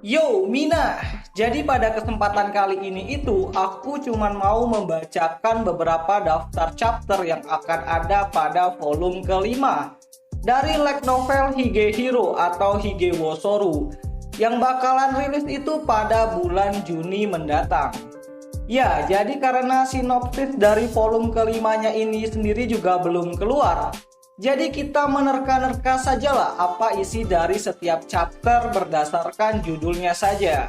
Yo Mina, jadi pada kesempatan kali ini aku cuman mau membacakan beberapa daftar chapter yang akan ada pada volume kelima dari light novel Higehiro atau Higewosoru yang bakalan rilis itu pada bulan Juni mendatang. Ya, jadi karena sinopsis dari volume kelimanya ini sendiri juga belum keluar, jadi kita menerka-nerka sajalah apa isi dari setiap chapter berdasarkan judulnya saja.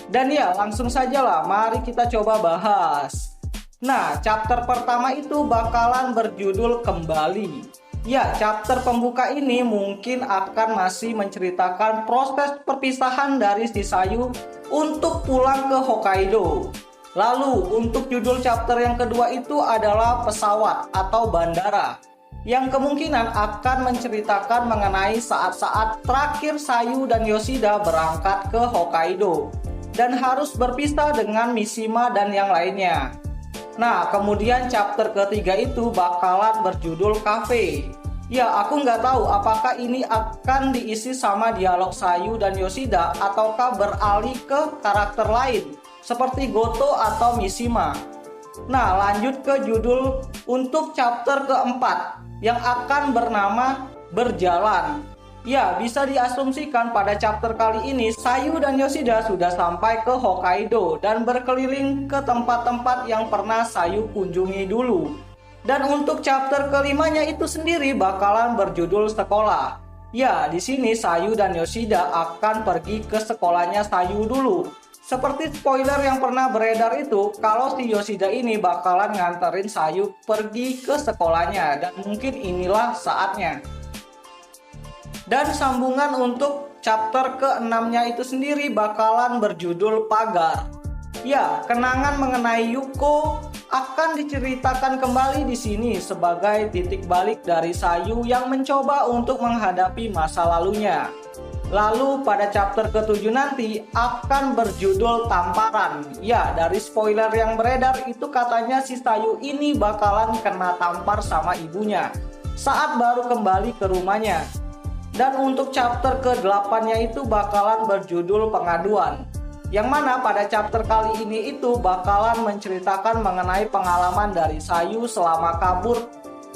Dan ya, langsung sajalah, mari kita coba bahas. Nah, chapter pertama itu bakalan berjudul Kembali. Ya, chapter pembuka ini mungkin akan masih menceritakan proses perpisahan dari Chisayu untuk pulang ke Hokkaido. Lalu, untuk judul chapter yang kedua itu adalah Pesawat atau Bandara, yang kemungkinan akan menceritakan mengenai saat-saat terakhir Sayu dan Yoshida berangkat ke Hokkaido dan harus berpisah dengan Mishima dan yang lainnya. Nah, kemudian chapter ketiga itu bakalan berjudul Cafe. Ya, aku nggak tahu apakah ini akan diisi sama dialog Sayu dan Yoshida ataukah beralih ke karakter lain seperti Goto atau Mishima. Nah, lanjut ke judul untuk chapter keempat yang akan bernama Berjalan. Ya, bisa diasumsikan pada chapter kali ini Sayu dan Yoshida sudah sampai ke Hokkaido dan berkeliling ke tempat-tempat yang pernah Sayu kunjungi dulu. Dan untuk chapter kelimanya itu sendiri bakalan berjudul Sekolah. Ya, di sini Sayu dan Yoshida akan pergi ke sekolahnya Sayu dulu. Seperti spoiler yang pernah beredar itu, kalau si Yoshida ini bakalan nganterin Sayu pergi ke sekolahnya dan mungkin inilah saatnya. Dan sambungan untuk chapter ke-6-nya itu sendiri bakalan berjudul Pagar. Ya, kenangan mengenai Yuko akan diceritakan kembali di sini sebagai titik balik dari Sayu yang mencoba untuk menghadapi masa lalunya. Lalu pada chapter ke-7 nanti akan berjudul Tamparan. Ya, dari spoiler yang beredar itu katanya si Sayu ini bakalan kena tampar sama ibunya saat baru kembali ke rumahnya. Dan untuk chapter ke-8-nya itu bakalan berjudul Pengaduan, yang mana pada chapter kali ini itu bakalan menceritakan mengenai pengalaman dari Sayu selama kabur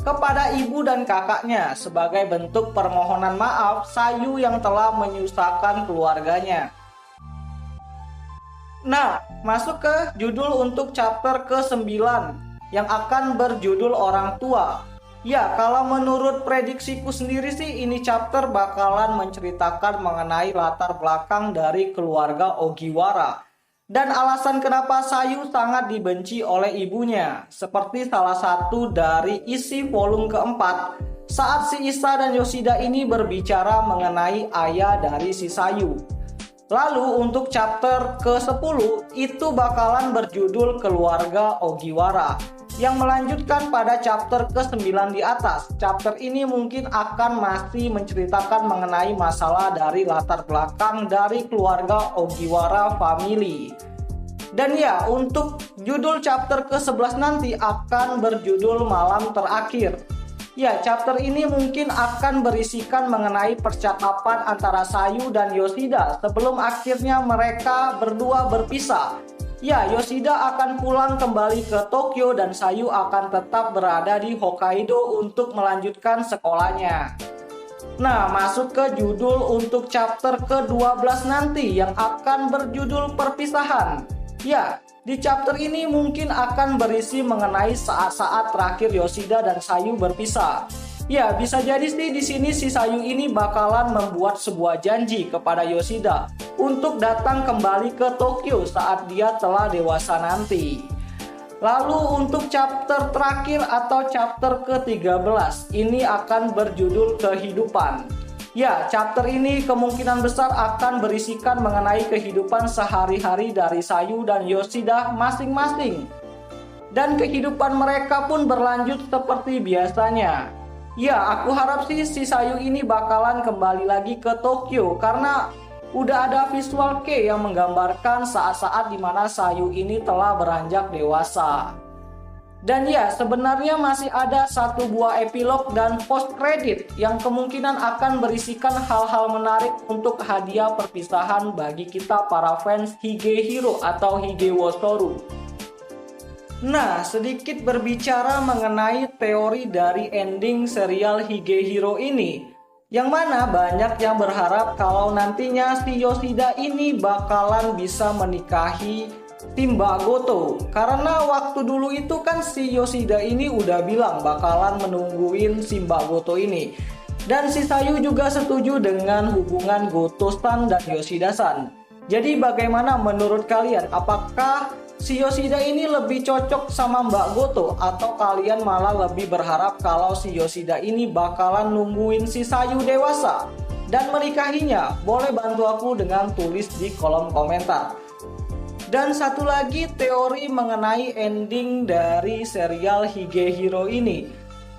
kepada ibu dan kakaknya sebagai bentuk permohonan maaf Sayu yang telah menyusahkan keluarganya. Nah, masuk ke judul untuk chapter ke-9 yang akan berjudul Orang Tua. Ya, kalau menurut prediksiku sendiri sih ini chapter bakalan menceritakan mengenai latar belakang dari keluarga Ogiwara dan alasan kenapa Sayu sangat dibenci oleh ibunya, seperti salah satu dari isi volume keempat saat si Issa dan Yoshida ini berbicara mengenai ayah dari si Sayu. Lalu untuk chapter ke-10 itu bakalan berjudul Keluarga Ogiwara, yang melanjutkan pada chapter ke-9 di atas. Chapter ini mungkin akan masih menceritakan mengenai masalah dari latar belakang dari keluarga Ogiwara family. Dan ya, untuk judul chapter ke-11 nanti akan berjudul Malam Terakhir. Ya, chapter ini mungkin akan berisikan mengenai percakapan antara Sayu dan Yoshida sebelum akhirnya mereka berdua berpisah. Ya, Yoshida akan pulang kembali ke Tokyo dan Sayu akan tetap berada di Hokkaido untuk melanjutkan sekolahnya. Nah, masuk ke judul untuk chapter ke-12 nanti yang akan berjudul Perpisahan. Ya, di chapter ini mungkin akan berisi mengenai saat-saat terakhir Yoshida dan Sayu berpisah. Ya, bisa jadi sih di sini si Sayu ini bakalan membuat sebuah janji kepada Yoshida untuk datang kembali ke Tokyo saat dia telah dewasa nanti. Lalu untuk chapter terakhir atau chapter ke-13 ini akan berjudul Kehidupan. Ya, chapter ini kemungkinan besar akan berisikan mengenai kehidupan sehari-hari dari Sayu dan Yoshida masing-masing. Dan kehidupan mereka pun berlanjut seperti biasanya. Ya, aku harap sih si Sayu ini bakalan kembali lagi ke Tokyo karena udah ada visual kei yang menggambarkan saat-saat dimana Sayu ini telah beranjak dewasa. Dan ya, sebenarnya masih ada satu buah epilog dan post credit yang kemungkinan akan berisikan hal-hal menarik untuk hadiah perpisahan bagi kita para fans Higehiro atau Higewotoru. Nah, sedikit berbicara mengenai teori dari ending serial Higehiro ini, yang mana banyak yang berharap kalau nantinya si Yoshida ini bakalan bisa menikahi si Mbak Goto. Karena waktu dulu itu kan si Yoshida ini udah bilang bakalan menungguin si Mbak Goto ini. Dan si Sayu juga setuju dengan hubungan Goto-san dan Yoshida-san. Jadi bagaimana menurut kalian? Apakah si Yoshida ini lebih cocok sama Mbak Goto, atau kalian malah lebih berharap kalau si Yoshida ini bakalan nungguin si Sayu dewasa dan menikahinya? Boleh bantu aku dengan tulis di kolom komentar. Dan satu lagi teori mengenai ending dari serial Higehiro ini,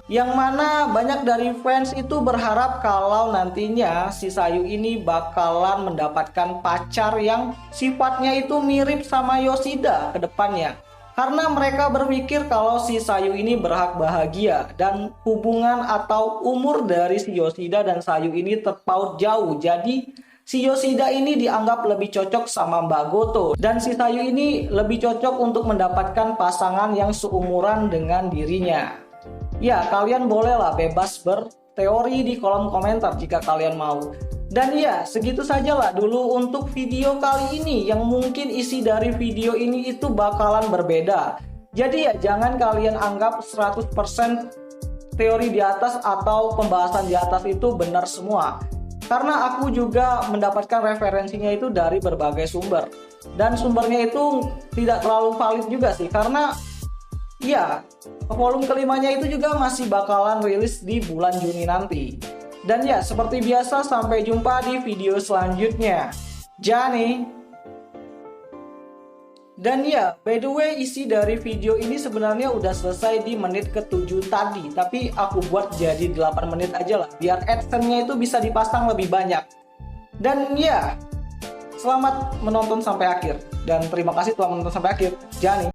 yang mana banyak dari fans itu berharap kalau nantinya si Sayu ini bakalan mendapatkan pacar yang sifatnya itu mirip sama Yoshida ke depannya. Karena mereka berpikir kalau si Sayu ini berhak bahagia dan hubungan atau umur dari si Yoshida dan Sayu ini terpaut jauh. Jadi si Yoshida ini dianggap lebih cocok sama Mbak Goto dan si Sayu ini lebih cocok untuk mendapatkan pasangan yang seumuran dengan dirinya. Ya, kalian bolehlah bebas berteori di kolom komentar jika kalian mau. Dan ya, segitu sajalah dulu untuk video kali ini, yang mungkin isi dari video ini itu bakalan berbeda. Jadi ya, jangan kalian anggap 100% teori di atas atau pembahasan di atas itu benar semua. Karena aku juga mendapatkan referensinya itu dari berbagai sumber. Dan sumbernya itu tidak terlalu valid juga sih, karena ya, volume kelimanya itu juga masih bakalan rilis di bulan Juni nanti. Dan ya, seperti biasa, sampai jumpa di video selanjutnya. Jani. Dan ya, by the way, isi dari video ini sebenarnya udah selesai di menit ke-7 tadi. Tapi aku buat jadi 8 menit aja lah, biar adsense-nya itu bisa dipasang lebih banyak. Dan ya, selamat menonton sampai akhir. Dan terima kasih telah menonton sampai akhir. Jani.